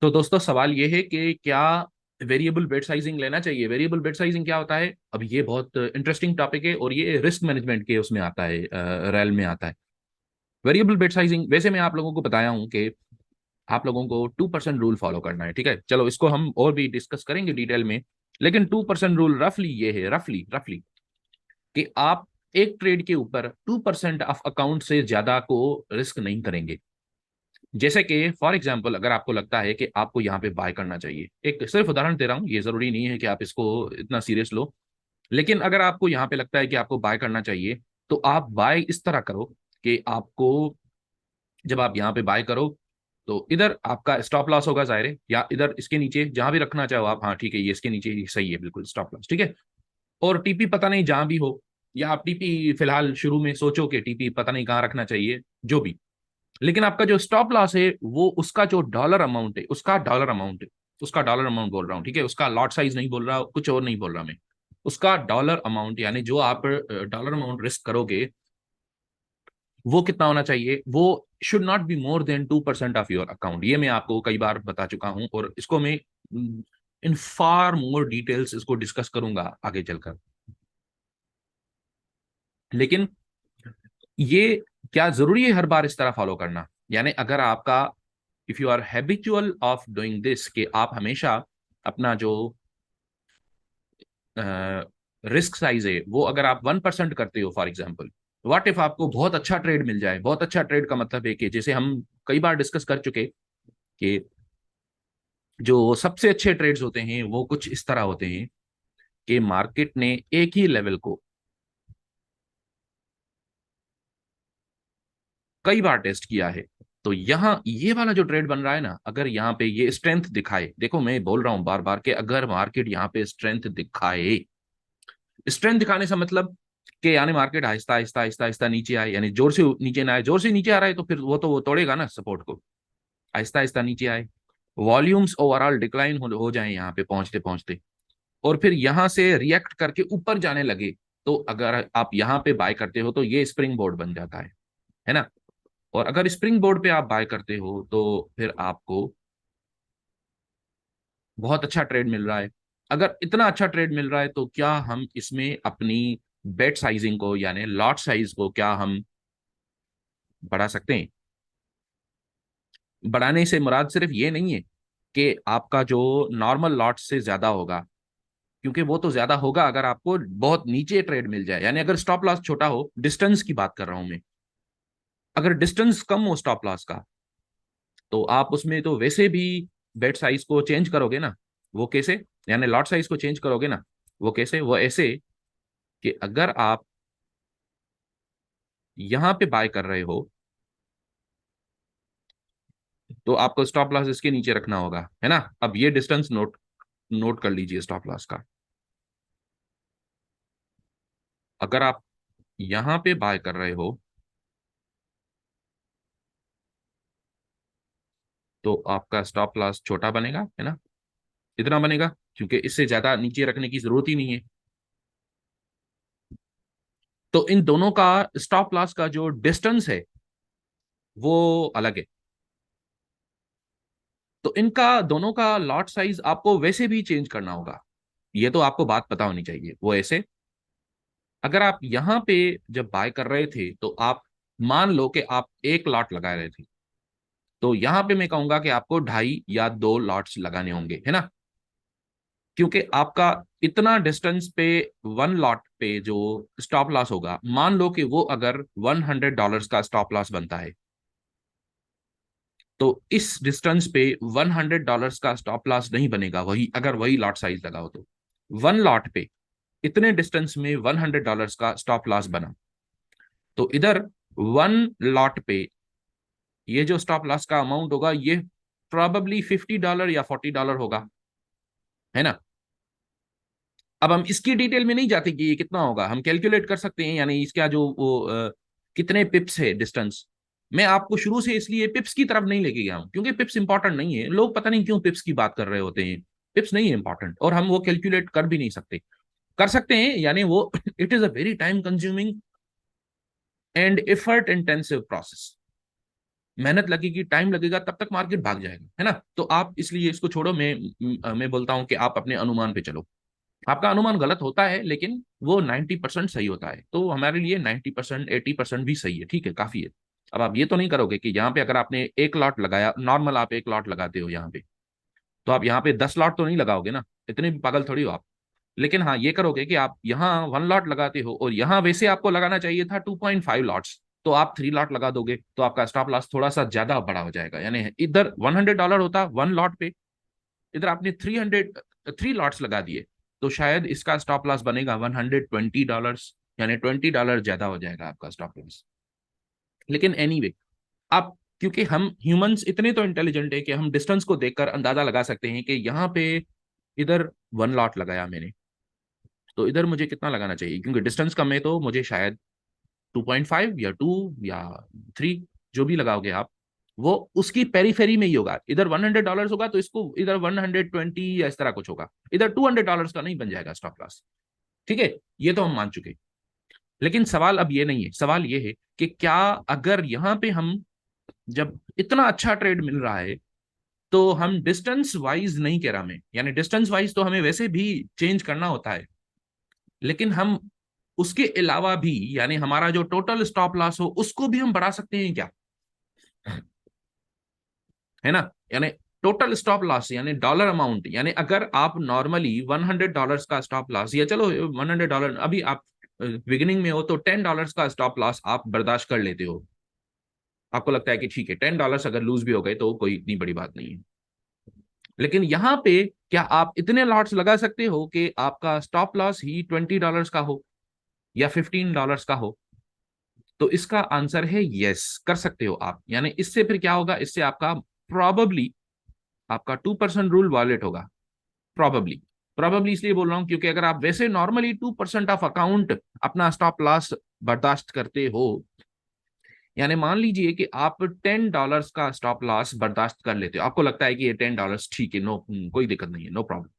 तो दोस्तों सवाल ये है कि क्या वेरिएबल बेट साइजिंग लेना चाहिए। वेरिएबल बेट साइजिंग क्या होता है? अब ये बहुत इंटरेस्टिंग टॉपिक है और ये रिस्क मैनेजमेंट के उसमें आता है, रैल में आता है। वेरिएबल बेट साइजिंग, वैसे मैं आप लोगों को बताया हूं कि आप लोगों को 2% रूल फॉलो करना है। ठीक है, चलो इसको हम और भी डिस्कस करेंगे डिटेल में। लेकिन 2% रूल रफली ये है, रफली रफली, कि आप एक ट्रेड के ऊपर 2% ऑफ अकाउंट से ज्यादा को रिस्क नहीं करेंगे। जैसे कि फॉर एग्जाम्पल, अगर आपको लगता है कि आपको यहाँ पे बाय करना चाहिए, एक सिर्फ उदाहरण दे रहा हूँ, ये जरूरी नहीं है कि आप इसको इतना सीरियस लो, लेकिन अगर आपको यहाँ पे लगता है कि आपको बाय करना चाहिए, तो आप बाय इस तरह करो कि आपको, जब आप यहाँ पे बाय करो, तो इधर आपका स्टॉप लॉस होगा जाहिर है, या इधर इसके नीचे जहां भी रखना चाहो आप, हाँ ठीक है, ये इसके नीचे ही सही है, बिल्कुल स्टॉप लॉस ठीक है। और टीपी पता नहीं जहां भी हो, या आप टीपी फिलहाल शुरू में सोचो कि टीपी पता नहीं कहाँ रखना चाहिए, जो भी, लेकिन आपका जो स्टॉप लॉस है वो उसका जो डॉलर अमाउंट है, उसका डॉलर अमाउंट है, उसका डॉलर अमाउंट बोल रहा हूँ, ठीक है, उसका लॉट साइज नहीं बोल रहा, कुछ और नहीं बोल रहा मैं, उसका डॉलर अमाउंट, यानी जो आप डॉलर अमाउंट रिस्क करोगे, वो कितना होना चाहिए, वो should not be more than 2% of your account. ये मैं आपको कई बार बता चुका हूं और इसको मैं इन फार मोर डिटेल्स इसको डिस्कस करूंगा आगे चलकर। लेकिन ये क्या जरूरी है हर बार इस तरह फॉलो करना? यानी अगर आपका, if you are habitual of doing this, कि आप हमेशा अपना जो रिस्क साइज है वो अगर आप 1% करते हो फॉर एग्जाम्पल, व्हाट इफ आपको बहुत अच्छा ट्रेड मिल जाए। बहुत अच्छा ट्रेड का मतलब है कि जैसे हम कई बार डिस्कस कर चुके कि जो सबसे अच्छे ट्रेड्स होते हैं वो कुछ इस तरह होते हैं कि मार्केट ने एक ही लेवल को कई बार टेस्ट किया है। तो यहाँ ये वाला जो ट्रेड बन रहा है ना, अगर यहाँ पे ये स्ट्रेंथ दिखाए, देखो मैं बोल रहा हूँ बार बार कि अगर मार्केट यहाँ पे स्ट्रेंथ दिखाए, स्ट्रेंथ दिखाने से मतलब कि यानी मार्केट आहिस्ता आहिस्ता आहिस्ता आहिस्ता नीचे आए, यानी जोर से नीचे ना आए, जोर से नीचे आ रहा है तो फिर वो तो वो तोड़ेगा ना सपोर्ट को। आहिस्ता आहिस्ता नीचे आए, वॉल्यूम्स ओवरऑल डिक्लाइन हो जाए यहाँ पे पहुंचते पहुंचते, और फिर यहां से रिएक्ट करके ऊपर जाने लगे, तो अगर आप यहाँ पे बाय करते हो तो ये स्प्रिंग बोर्ड बन जाता है ना। और अगर स्प्रिंग बोर्ड पे आप बाय करते हो तो फिर आपको बहुत अच्छा ट्रेड मिल रहा है। अगर इतना अच्छा ट्रेड मिल रहा है तो क्या हम इसमें अपनी बेट साइजिंग को, यानी लॉट साइज को, क्या हम बढ़ा सकते हैं? बढ़ाने से मुराद सिर्फ ये नहीं है कि आपका जो नॉर्मल लॉट से ज्यादा होगा, क्योंकि वो तो ज्यादा होगा अगर आपको बहुत नीचे ट्रेड मिल जाए, यानी अगर स्टॉप लॉस छोटा हो, डिस्टेंस की बात कर रहा हूं मैं, अगर डिस्टेंस कम हो स्टॉप लॉस का, तो आप उसमें तो वैसे भी बेट साइज को चेंज करोगे ना। वो कैसे? यानी लॉट साइज को चेंज करोगे ना, वो कैसे? वो ऐसे कि अगर आप यहां पे बाय कर रहे हो तो आपको स्टॉप लॉस इसके नीचे रखना होगा, है ना। अब ये डिस्टेंस नोट नोट कर लीजिए स्टॉप लॉस का। अगर आप यहां पे बाय कर रहे हो तो आपका स्टॉप लॉस छोटा बनेगा, है ना, इतना बनेगा, क्योंकि इससे ज्यादा नीचे रखने की जरूरत ही नहीं है। तो इन दोनों का स्टॉप लॉस का जो डिस्टेंस है वो अलग है। तो इनका दोनों का लॉट साइज आपको वैसे भी चेंज करना होगा। ये तो आपको बात पता होनी चाहिए। वो ऐसे, अगर आप यहां पे जब बाय कर रहे थे तो आप मान लो कि आप एक लॉट लगा रहे थे, तो यहां पे मैं कहूंगा कि आपको 2.5 या 2 लॉट्स लगाने होंगे, है ना, क्योंकि आपका इतना डिस्टेंस पे 1 लॉट पे जो स्टॉप लॉस होगा, मान लो कि वो अगर $100 का स्टॉप लॉस बनता है, तो इस डिस्टेंस पे $100 का स्टॉप लॉस नहीं बनेगा, वही अगर वही लॉट साइज लगाओ तो 1 लॉट पे इतने डिस्टेंस में $100 का स्टॉप लॉस बना, तो इधर 1 लॉट पे ये जो स्टॉप लॉस का अमाउंट होगा ये प्रोबेबली $50 या $40 होगा, है ना। अब हम इसकी डिटेल में नहीं जाते कि ये कितना होगा, हम कैलकुलेट कर सकते हैं, यानी इसका जो वो कितने पिप्स है डिस्टेंस। मैं आपको शुरू से इसलिए पिप्स की तरफ नहीं लेके गया हूं क्योंकि पिप्स इंपॉर्टेंट नहीं है, लोग पता नहीं क्यों पिप्स की बात कर रहे होते हैं। पिप्स नहीं है इंपॉर्टेंट, और हम वो कैलकुलेट कर भी नहीं सकते। कर सकते हैं यानी वो it is a very time consuming and effort intensive process. मेहनत लगेगी, टाइम लगेगा, तब तक मार्केट भाग जाएगा, है ना। तो आप इसलिए इसको छोड़ो, मैं बोलता हूं कि आप अपने अनुमान पे चलो। आपका अनुमान गलत होता है लेकिन वो 90% सही होता है, तो हमारे लिए 90% 80% भी सही है, ठीक है, काफी है। अब आप ये तो नहीं करोगे कि यहाँ पे अगर आपने एक लॉट लगाया, नॉर्मल आप एक लॉट लगाते हो यहाँ पे, तो आप यहाँ पे 10 लॉट तो नहीं लगाओगे ना, इतने भी पागल थोड़ी हो आप। लेकिन हाँ ये करोगे कि आप यहाँ 1 लॉट लगाते हो और यहाँ वैसे आपको लगाना चाहिए था 2.5 लॉट्स, तो आप 3 लॉट लगा दोगे, तो आपका स्टॉप लॉस थोड़ा सा ज्यादा बड़ा हो जाएगा। यानी इधर $100 होता 1 लॉट पे, इधर आपने 3 लॉट्स लगा दिए, तो शायद इसका स्टॉप लॉस बनेगा $120, यानी $20 ज्यादा हो जाएगा आपका स्टॉप लॉस। लेकिन एनीवे आप, क्योंकि हम ह्यूमंस इतने तो इंटेलिजेंट है कि हम डिस्टेंस को देखकर अंदाजा लगा सकते हैं कि यहाँ पे इधर 1 लॉट लगाया मैंने, तो इधर मुझे कितना लगाना चाहिए, क्योंकि डिस्टेंस कम है तो मुझे शायद 2.5 या 2 या 3, जो भी लगाओगे आप, वो उसकी पेरीफेरी में ही होगा। इधर $100 होगा तो इसको इधर 120 या इस तरह कुछ होगा, इधर $200 का नहीं बन जाएगा स्टॉप लॉस, ठीक है। ये तो हम मान चुके। लेकिन सवाल अब ये नहीं है, सवाल ये है कि क्या अगर यहाँ पे हम, जब इतना अच्छा ट्रेड मिल रहा है, तो हम डिस्टेंस वाइज नहीं कह रहा मैं, यानी डिस्टेंस वाइज तो हमें वैसे भी चेंज करना होता है, लेकिन हम उसके अलावा भी, यानी हमारा जो टोटल स्टॉप लॉस हो उसको भी हम बढ़ा सकते हैं क्या, है ना। यानी टोटल स्टॉप लॉस यानी डॉलर अमाउंट, यानी अगर आप नॉर्मली $100 का स्टॉप लॉस, या चलो $100, अभी आप बिगिनिंग में हो तो $10 का स्टॉप लॉस आप बर्दाश्त कर लेते हो, आपको लगता है कि ठीक है $10 अगर लूज भी हो गए तो कोई इतनी बड़ी बात नहीं है। लेकिन यहाँ पे क्या आप इतने लॉट्स लगा सकते हो कि आपका स्टॉप लॉस ही $20 का हो या $15 का हो, तो इसका आंसर है यस, कर सकते हो आप। यानी इससे फिर क्या होगा, इससे आपका प्रॉबली आपका 2% रूल वॉलेट होगा, प्रॉबली। प्रॉबली इसलिए बोल रहा हूं क्योंकि अगर आप वैसे नॉर्मली 2% ऑफ अकाउंट अपना स्टॉप लॉस बर्दाश्त करते हो, यानी मान लीजिए कि आप $10 का स्टॉप लॉस बर्दाश्त कर लेते हो, आपको लगता है कि ये $10 ठीक है, नो कोई दिक्कत नहीं है, नो प्रॉब्लम,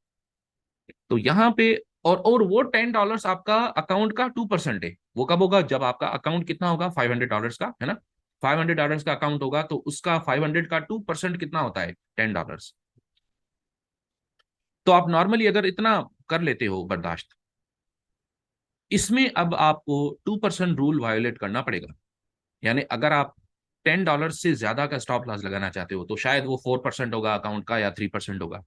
तो यहाँ पे, और वो $10 आपका अकाउंट का 2% है। वो कब होगा, जब आपका अकाउंट कितना होगा, $500 का, है ना। $500 का अकाउंट होगा तो उसका 500 का 2% कितना होता है, $10। तो आप नॉर्मली अगर इतना कर लेते हो बर्दाश्त, इसमें अब आपको 2% रूल वायोलेट करना पड़ेगा। यानी अगर आप $10 से ज्यादा का स्टॉप लॉस लगाना चाहते हो तो शायद वो 4% होगा अकाउंट का या 3% होगा।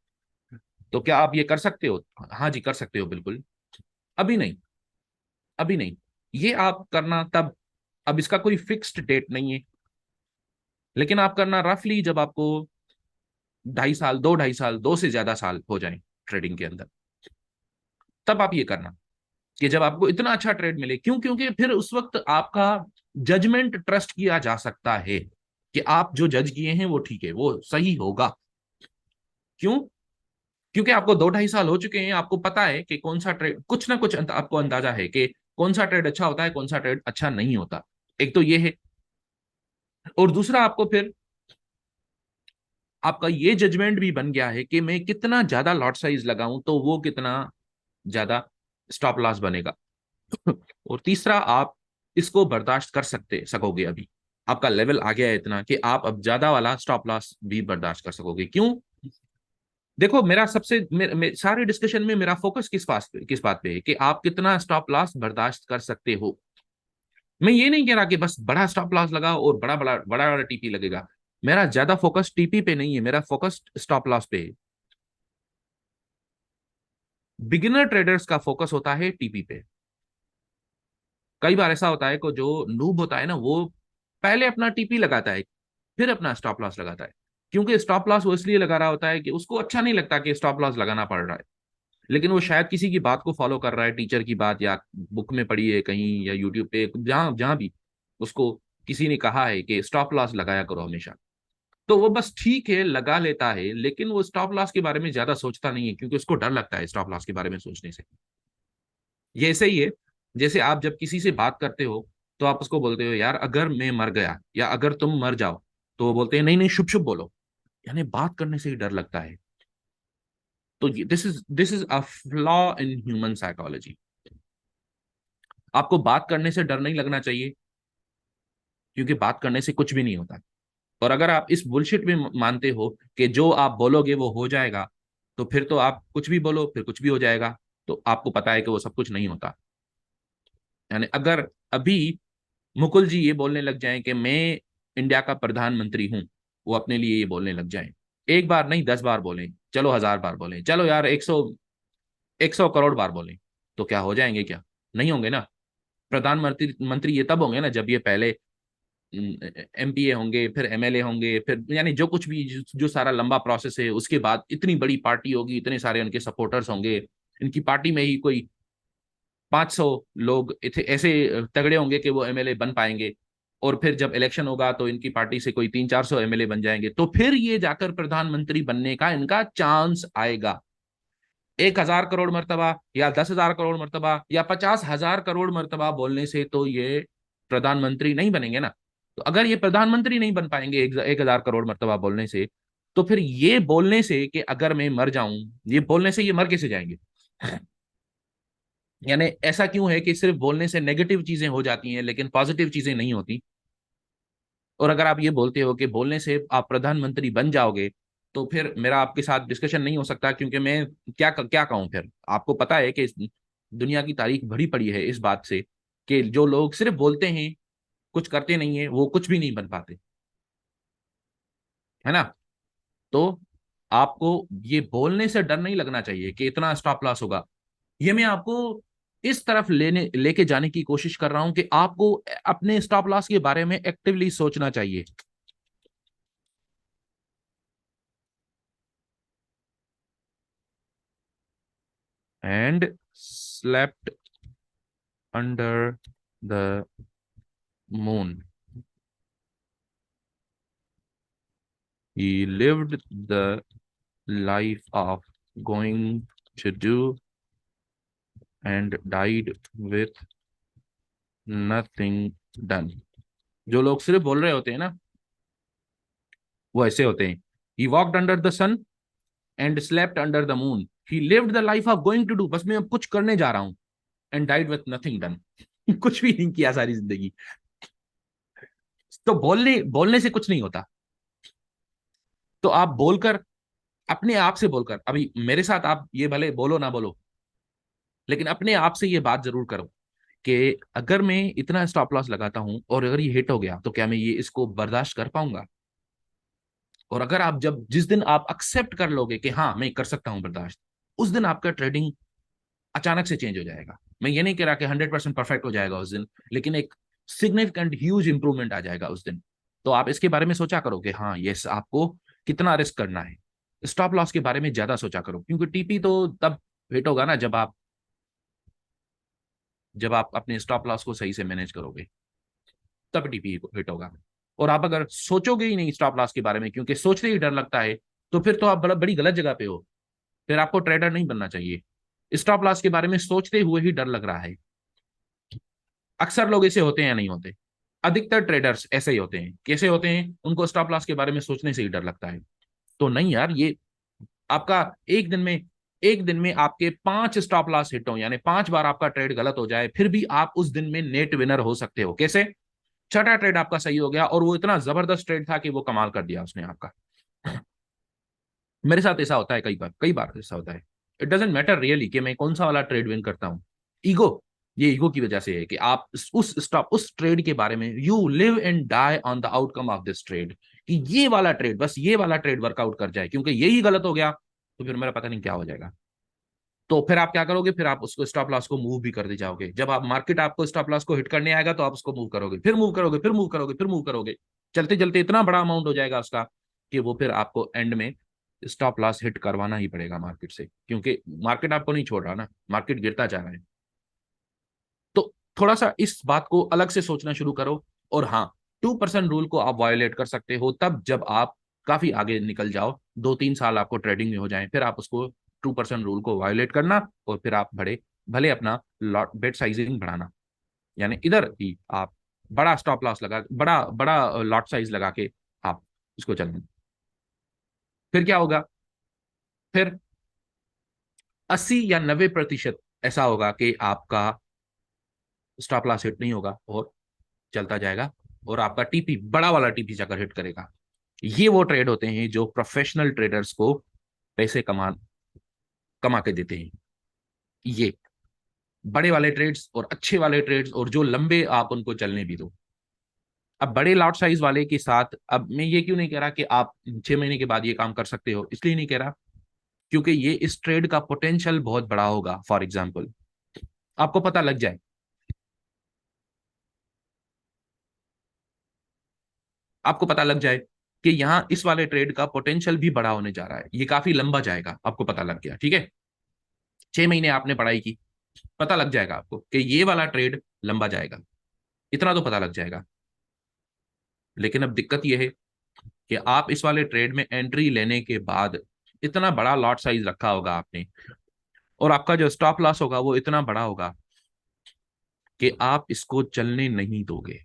तो क्या आप ये कर सकते हो, हाँ जी कर सकते हो बिल्कुल। अभी नहीं, अभी नहीं, ये आप करना तब, अब इसका कोई फिक्स्ड डेट नहीं है, लेकिन आप करना रफली जब आपको 2.5 साल, 2.5 साल, 2 से ज्यादा साल हो जाए ट्रेडिंग के अंदर, तब आप ये करना कि जब आपको इतना अच्छा ट्रेड मिले। क्यों, क्योंकि फिर उस वक्त आपका जजमेंट ट्रस्ट किया जा सकता है कि आप जो जज किए हैं वो ठीक है, वो सही होगा। क्यों, क्योंकि आपको 2-2.5 साल हो चुके हैं, आपको पता है कि कौन सा ट्रेड, कुछ ना कुछ आपको अंदाजा है कि कौन सा ट्रेड अच्छा होता है, कौन सा ट्रेड अच्छा नहीं होता। एक तो ये है, और दूसरा आपको फिर आपका ये जजमेंट भी बन गया है कि मैं कितना ज्यादा लॉट साइज लगाऊं तो वो कितना ज्यादा स्टॉप लॉस बनेगा। और तीसरा, आप इसको बर्दाश्त कर सकोगे, अभी आपका लेवल आ गया है इतना कि आप अब ज्यादा वाला स्टॉप लॉस भी बर्दाश्त कर सकोगे। क्यों, देखो मेरा सबसे सारे डिस्कशन में मेरा फोकस किस बात पे है कि आप कितना स्टॉप लॉस बर्दाश्त कर सकते हो। मैं ये नहीं कह रहा कि बस बड़ा स्टॉप लॉस लगाओ और बड़ा बड़ा बड़ा बड़ा टीपी लगेगा। मेरा ज्यादा फोकस टीपी पे नहीं है, मेरा फोकस स्टॉप लॉस पे है। बिगिनर ट्रेडर्स का फोकस होता है टीपी पे। कई बार ऐसा होता है कि जो नूब होता है ना, वो पहले अपना टीपी लगाता है, फिर अपना स्टॉप लॉस लगाता है। क्योंकि स्टॉप लॉस वो इसलिए लगा रहा होता है कि उसको अच्छा नहीं लगता कि स्टॉप लॉस लगाना पड़ रहा है, लेकिन वो शायद किसी की बात को फॉलो कर रहा है, टीचर की बात, या बुक में पढ़ी है कहीं, या यूट्यूब पे, जहां जहां भी उसको किसी ने कहा है कि स्टॉप लॉस लगाया करो हमेशा, तो वो बस ठीक है लगा लेता है, लेकिन वो स्टॉप लॉस के बारे में ज्यादा सोचता नहीं है, क्योंकि उसको डर लगता है स्टॉप लॉस के बारे में सोचने से। ये ऐसे ही है, जैसे आप जब किसी से बात करते हो तो आप उसको बोलते हो यार अगर मैं मर गया या अगर तुम मर जाओ, तो वो बोलते हैं नहीं नहीं शुभ शुभ बोलो, यानी बात करने से ही डर लगता है। तो this is a flaw in human psychology. आपको बात करने से डर नहीं लगना चाहिए, क्योंकि बात करने से कुछ भी नहीं होता। और अगर आप इस बुलशिट में मानते हो कि जो आप बोलोगे वो हो जाएगा, तो फिर तो आप कुछ भी बोलो फिर कुछ भी हो जाएगा। तो आपको पता है कि वो सब कुछ नहीं होता। यानी अगर अभी मुकुल जी ये बोलने लग जाएं कि मैं इंडिया का प्रधानमंत्री हूं, वो अपने लिए ये बोलने लग जाएं, एक बार नहीं 10 बार बोलें, चलो 1000 बार बोलें, चलो यार 100 करोड़ बार बोलें, तो क्या हो जाएंगे क्या? नहीं होंगे ना। प्रधानमंत्री मंत्री ये तब होंगे ना जब ये पहले एमपीए होंगे, फिर एमएलए होंगे, फिर यानी जो कुछ भी जो सारा लंबा प्रोसेस है, उसके बाद इतनी बड़ी पार्टी होगी, इतने सारे उनके सपोर्टर्स होंगे, इनकी पार्टी में ही कोई 500 लोग ऐसे तगड़े होंगे कि वो एमएलए बन पाएंगे। और फिर जब इलेक्शन होगा तो इनकी पार्टी से कोई 300-400 एमएलए बन जाएंगे, तो फिर ये जाकर प्रधानमंत्री बनने का इनका चांस आएगा। 1000 करोड़ मरतबा या 10,000 करोड़ मरतबा या 50,000 करोड़ मरतबा बोलने से तो ये प्रधानमंत्री नहीं बनेंगे ना। तो अगर ये प्रधानमंत्री नहीं बन पाएंगे 1,000 करोड़ मरतबा बोलने से, तो फिर ये बोलने से कि अगर मैं मर जाऊं, ये बोलने से ये मर कैसे जाएंगे? यानी ऐसा क्यों है कि सिर्फ बोलने से नेगेटिव चीजें हो जाती हैं लेकिन पॉजिटिव चीजें नहीं होती? और अगर आप ये बोलते हो कि बोलने से आप प्रधानमंत्री बन जाओगे, तो फिर मेरा आपके साथ डिस्कशन नहीं हो सकता, क्योंकि मैं क्या क्या कहूं फिर। आपको पता है कि दुनिया की तारीख भरी पड़ी है इस बात से कि जो लोग सिर्फ बोलते हैं, कुछ करते नहीं है, वो कुछ भी नहीं बन पाते, है ना। तो आपको ये बोलने से डर नहीं लगना चाहिए कि इतना स्टॉप लॉस होगा। ये मैं आपको इस तरफ लेके जाने की कोशिश कर रहा हूं कि आपको अपने स्टॉप लॉस के बारे में एक्टिवली सोचना चाहिए। And slept under the moon, he lived the life of going to do and died with nothing done। जो लोग सिर्फ बोल रहे होते हैं ना, वो ऐसे होते हैं। he walked under the sun and slept under the moon, he lived the life of going to do, बस मैं अब कुछ करने जा रहा हूं, and died with nothing done। कुछ भी नहीं किया सारी जिंदगी। तो बोलने बोलने से कुछ नहीं होता। तो आप बोलकर, अपने आप से बोलकर, अभी मेरे साथ आप ये भले बोलो ना बोलो, लेकिन अपने आप से ये बात जरूर करो कि अगर मैं इतना स्टॉप लॉस लगाता हूं और अगर ये हिट हो गया तो क्या मैं ये इसको बर्दाश्त कर पाऊंगा? और अगर आप जब जिस दिन आप एक्सेप्ट कर लोगे कि हाँ मैं कर सकता हूं बर्दाश्त, उस दिन आपका ट्रेडिंग अचानक से चेंज हो जाएगा। मैं ये नहीं कह रहा कि 100% परफेक्ट हो जाएगा उस दिन, लेकिन एक सिग्निफिकेंट ह्यूज इंप्रूवमेंट आ जाएगा उस दिन। तो आप इसके बारे में सोचा करो कि हाँ यस, आपको कितना रिस्क करना है। स्टॉप लॉस के बारे में ज्यादा सोचा करो, क्योंकि टीपी तो तब हिट होगा ना जब आप अपने स्टॉप लॉस को सही से मैनेज करोगे, तब टीपी हिट होगा। और आप अगर सोचोगे ही नहीं स्टॉप लॉस के बारे में, क्योंकि सोचते ही डर लगता है, तो फिर तो आप बड़ी गलत जगह पे हो। फिर आपको ट्रेडर नहीं बनना चाहिए। स्टॉप लॉस के बारे में सोचते हुए ही डर लग रहा है। अक्सर लोग ऐसे होते हैं या नहीं होते? अधिकतर ट्रेडर्स ऐसे ही होते हैं। कैसे होते हैं? उनको स्टॉप लॉस के बारे में सोचने से ही डर लगता है। तो नहीं यार, ये आपका एक दिन में आपके 5 स्टॉप लॉस हिट हो, यानी 5 बार आपका ट्रेड गलत हो जाए, फिर भी आप उस दिन में नेट विनर हो सकते हो। कैसे? छठा ट्रेड आपका सही हो गया और वो इतना जबरदस्त ट्रेड था कि वो कमाल कर दिया उसने आपका। मेरे साथ ऐसा होता है, कई बार ऐसा होता है। इट डजेंट मैटर रियली कि मैं कौन सा वाला ट्रेड विन करता हूँ। ईगो, ये ईगो की वजह से है कि आप उस ट्रेड के बारे में you live and die on the outcome of this trade, कि ये वाला ट्रेड, बस ये वाला ट्रेड वर्कआउट कर जाए, क्योंकि यही गलत हो गया तो फिर मेरा पता नहीं क्या हो जाएगा। तो फिर आप क्या करोगे? फिर आप उसको स्टॉप लॉस को मूव भी कर दे जाओगे। जब आप मार्केट आपको स्टॉप लॉस को हिट करने आएगा तो आप उसको मूव करोगे, फिर मूव करोगे, फिर मूव करोगे, फिर मूव करोगे। चलते चलते इतना बड़ा अमाउंट हो जाएगा उसका कि वो फिर आपको एंड में स्टॉप लॉस हिट करवाना ही पड़ेगा मार्केट से, क्योंकि मार्केट आपको नहीं छोड़ रहा ना, मार्केट गिरता जा रहा है। तो थोड़ा सा इस बात को अलग से सोचना शुरू करो। और हाँ, 2% रूल को आप वायोलेट कर सकते हो तब जब आप काफी आगे निकल जाओ, 2-3 साल आपको ट्रेडिंग में हो जाए, फिर आप उसको 2% रूल को वायोलेट करना और फिर आप बड़े भले अपना लॉट बेट साइजिंग बढ़ाना। यानी इधर ही आप बड़ा स्टॉप लॉस लगा, बड़ा बड़ा लॉट साइज लगा के आप इसको चलना। फिर क्या होगा? फिर 80 या 90% ऐसा होगा कि आपका स्टॉप लॉस हिट नहीं होगा और चलता जाएगा, और आपका टीपी, बड़ा वाला टीपी जाकर हिट करेगा। ये वो ट्रेड होते हैं जो प्रोफेशनल ट्रेडर्स को पैसे कमा के देते हैं। ये बड़े वाले ट्रेड्स और अच्छे वाले ट्रेड्स, और जो लंबे आप उनको चलने भी दो। अब बड़े लॉट साइज वाले के साथ, अब मैं ये क्यों नहीं कह रहा कि आप 6 महीने के बाद ये काम कर सकते हो, इसलिए नहीं कह रहा क्योंकि ये इस ट्रेड का पोटेंशियल बहुत बड़ा होगा। फॉर एग्जाम्पल, आपको पता लग जाए, आपको पता लग जाए कि यहाँ इस वाले ट्रेड का पोटेंशियल भी बड़ा होने जा रहा है, ये काफी लंबा जाएगा, आपको पता लग गया, ठीक है। 6 महीने आपने पढ़ाई की, पता लग जाएगा आपको कि ये वाला ट्रेड लंबा जाएगा, इतना तो पता लग जाएगा। लेकिन अब दिक्कत यह है कि आप इस वाले ट्रेड में एंट्री लेने के बाद इतना बड़ा लॉट साइज रखा होगा आपने, और आपका जो स्टॉप लॉस होगा वो इतना बड़ा होगा कि आप इसको चलने नहीं दोगे।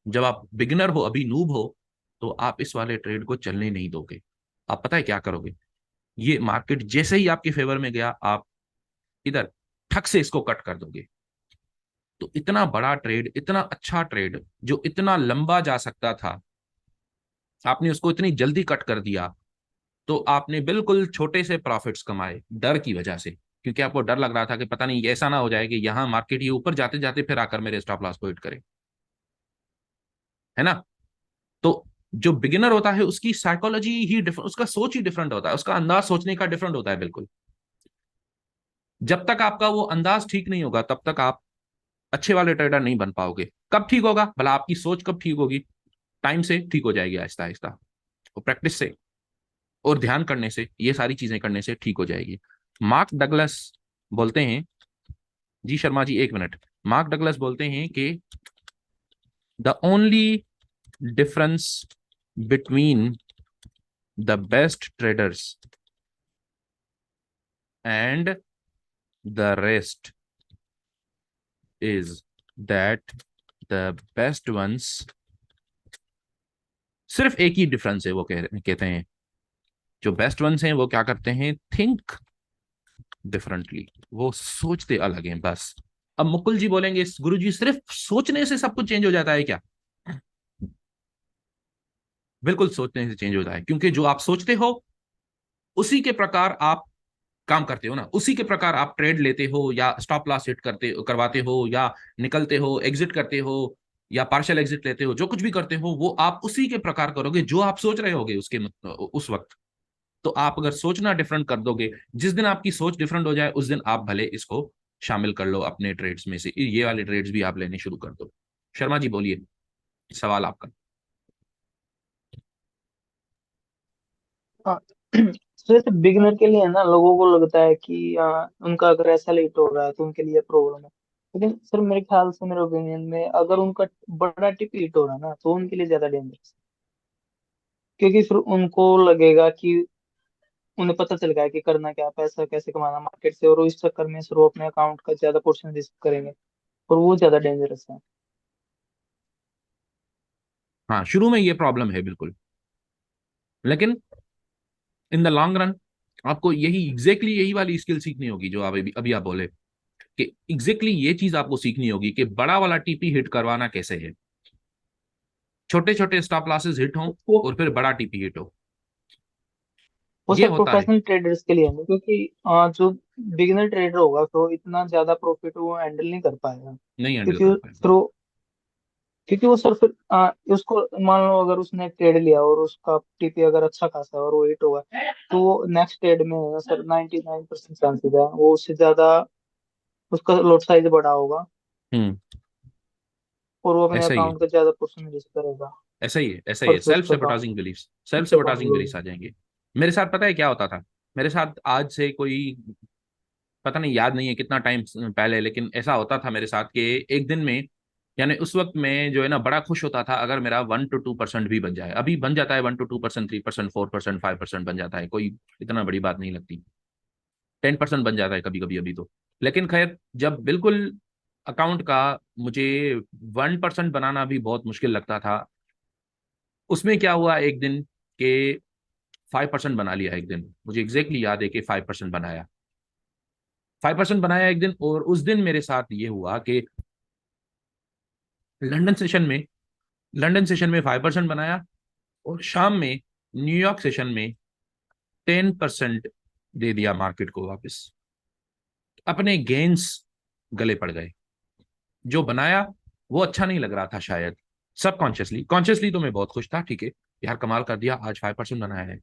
जब आप बिगिनर हो, अभी नूब हो, तो आप इस वाले ट्रेड को चलने नहीं दोगे। आप पता है क्या करोगे, ये मार्केट जैसे ही आपके फेवर में गया, आप इधर ठक से इसको कट कर दोगे। तो इतना बड़ा ट्रेड, इतना अच्छा ट्रेड जो इतना लंबा जा सकता था, आपने उसको इतनी जल्दी कट कर दिया। तो आपने बिल्कुल छोटे से प्रॉफिट्स कमाए डर की वजह से, क्योंकि आपको डर लग रहा था कि पता नहीं ऐसा ना हो जाए कि यहाँ मार्केट ये ऊपर जाते जाते फिर आकर मेरे स्टॉप लॉस को हिट करे, है ना। तो जो बिगिनर होता है उसकी साइकोलॉजी ही डिफरेंट, उसका सोच ही डिफरेंट होता है, उसका अंदाज सोचने का डिफरेंट होता है बिल्कुल। जब तक आपका वो अंदाज ठीक नहीं होगा तब तक आप अच्छे वाले ट्रेडर नहीं बन पाओगे। कब ठीक होगा भला, आपकी सोच कब ठीक होगी? टाइम से ठीक हो जाएगी, आहिस्ता आहिस्ता, और प्रैक्टिस से और ध्यान करने से, ये सारी चीजें करने से ठीक हो जाएगी। मार्क डगलस बोलते हैं, जी शर्मा जी एक मिनट, मार्क डगलस बोलते हैं कि the only difference between the best traders and the rest is that the best ones, सिर्फ एक ही डिफरेंस है, वो कहते हैं जो बेस्ट वंस हैं वो क्या करते हैं, थिंक डिफरेंटली, वो सोचते अलग हैं बस। अब मुकुल जी बोलेंगे गुरु जी सिर्फ सोचने से सब कुछ चेंज हो जाता है क्या? बिल्कुल सोचने से चेंज होता है, क्योंकि जो आप सोचते हो उसी के प्रकार आप काम करते हो ना, उसी के प्रकार आप ट्रेड लेते हो या स्टॉप लॉस हिट करवाते हो, या निकलते हो, एग्जिट करते हो, या पार्शियल एग्जिट लेते हो, जो कुछ भी करते हो वो आप उसी के प्रकार करोगे जो आप सोच रहे होगे उस वक्त। तो आप अगर सोचना डिफरेंट कर दोगे, जिस दिन आपकी सोच डिफरेंट हो जाए उस दिन आप भले इसको शामिल कर लो अपने ट्रेड्स में से, ये वाले ट्रेड्स भी आप लेने शुरू कर दो। शर्मा जी बोलिए, सवाल आपका। हाँ। तो जैसे बिगनर के लिए है ना, लोगों को लगता है कि उनका अगर ऐसा लेट हो रहा है तो उनके लिए प्रॉब्लम है। लेकिन सर मेरे ख्याल से, मेरे ओपिनियन में, अगर उनका बड़ा टिप हिट हो रहा है ना तो उनके लिए ज्यादा डेंजरस। क्योंकि फिर उनको लगेगा कि उन्हें पता चल गया है कि करना क्या, पैसा कैसे कमाना मार्केट से, और वो इस चक्कर में फिर वो अपने अकाउंट का ज्यादा पोर्शन रिस्क करेंगे, और वो ज्यादा डेंजरस है। हाँ, शुरू में ये प्रॉब्लम है बिल्कुल, लेकिन इन द लॉन्ग रन आपको यही वाली स्किल सीखनी होगी जो आप अभी अभी आप बोले, कि ये चीज आपको सीखनी होगी कि बड़ा वाला टीपी हिट करवाना कैसे है, छोटे छोटे स्टॉप लॉसेस हिट हों वो और फिर बड़ा टीपी हिट हो। वो ये सर होता है। प्रोफेशनल ट्रेडर्स के लिए है ना, क्योंकि जो बिगिनर ट्रेडर होगा तो इतना ज्यादा प्रॉफिट वो हैंडल नहीं कर पाएगा। नहीं हैंडल क्योंकि कर पाए। फिर वो सर फिर उसको मान लो, अगर उसने ट्रेड लिया और उसका टीपी अगर अच्छा खासा है और वो हिट होगा, तो वो नेक्स्ट ट्रेड में है ना सर 99% चांसेस है वो उससे ज्यादा, उसका लॉट साइज बड़ा होगा, हम्म। और वो अपने ऐसा ही है, अकाउंट का ज्यादा पोर्शन रिस्क करेगा, ऐसा ही है, ऐसा ही और है, फिर सेल्फ उसका काम सेबोटाजिंग बिलीफ्स, सेल्फ उसका काम सेबोटाजिंग वो। बिलीफ्स आ जाएंगे। मेरे साथ पता है क्या होता था, मेरे साथ आज से कोई, पता नहीं, याद नहीं है कितना टाइम पहले, लेकिन ऐसा होता था मेरे साथ कि एक दिन में, यानी उस वक्त मैं जो है ना बड़ा खुश होता था अगर मेरा 1 to 2% भी बन जाए। अभी बन जाता है 1 to 2%, 3%, 4%, 5% बन जाता है, कोई इतना बड़ी बात नहीं लगती। 10% बन जाता है कभी कभी अभी तो। लेकिन खैर, जब बिल्कुल अकाउंट का मुझे 1% बनाना भी बहुत मुश्किल लगता था, उसमें क्या हुआ एक दिन के 5% बना लिया एक दिन, मुझे एग्जैक्टली याद है कि 5% बनाया, 5% बनाया एक दिन। और उस दिन मेरे साथ ये हुआ कि लंदन सेशन में लंदन सेशन में 5% बनाया, और शाम में न्यूयॉर्क सेशन में 10% दे दिया मार्केट को वापस। अपने गेन्स गले पड़ गए। जो बनाया वो अच्छा नहीं लग रहा था शायद, सबकॉन्शियसली। कॉन्शियसली तो मैं बहुत खुश था, ठीक है यार कमाल कर दिया, आज 5% बनाया है।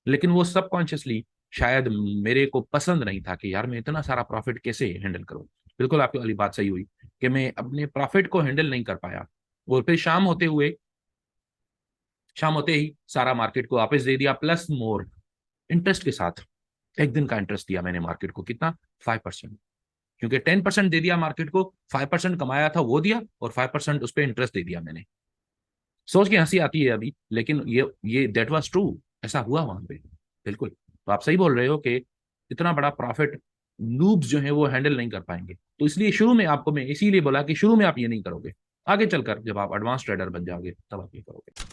लेकिन वो सबकॉन्शियसली शायद मेरे को पसंद नहीं था कि यार मैं इतना सारा प्रॉफिट कैसे हैंडल करूं। बिल्कुल आपकी वाली बात सही हुई कि मैं अपने प्रॉफिट को हैंडल नहीं कर पाया। और फिर शाम होते ही सारा मार्केट को वापस दे दिया, प्लस मोर इंटरेस्ट के साथ। एक दिन का इंटरेस्ट दिया मैंने मार्केट को, कितना? 5%। क्योंकि 10% दे दिया मार्केट को, 5% कमाया था वो दिया, और 5% उस पर इंटरेस्ट दे दिया मैंने। सोच के हंसी आती है अभी, लेकिन ये दैट वाज ट्रू। ऐसा हुआ वहां पे। बिल्कुल, तो आप सही बोल रहे हो कि इतना बड़ा प्रॉफिट नूब्स जो है वो हैंडल नहीं कर पाएंगे। तो इसलिए शुरू में आपको मैं इसीलिए बोला कि शुरू में आप ये नहीं करोगे, आगे चलकर जब आप एडवांस ट्रेडर बन जाओगे तब आप ये करोगे।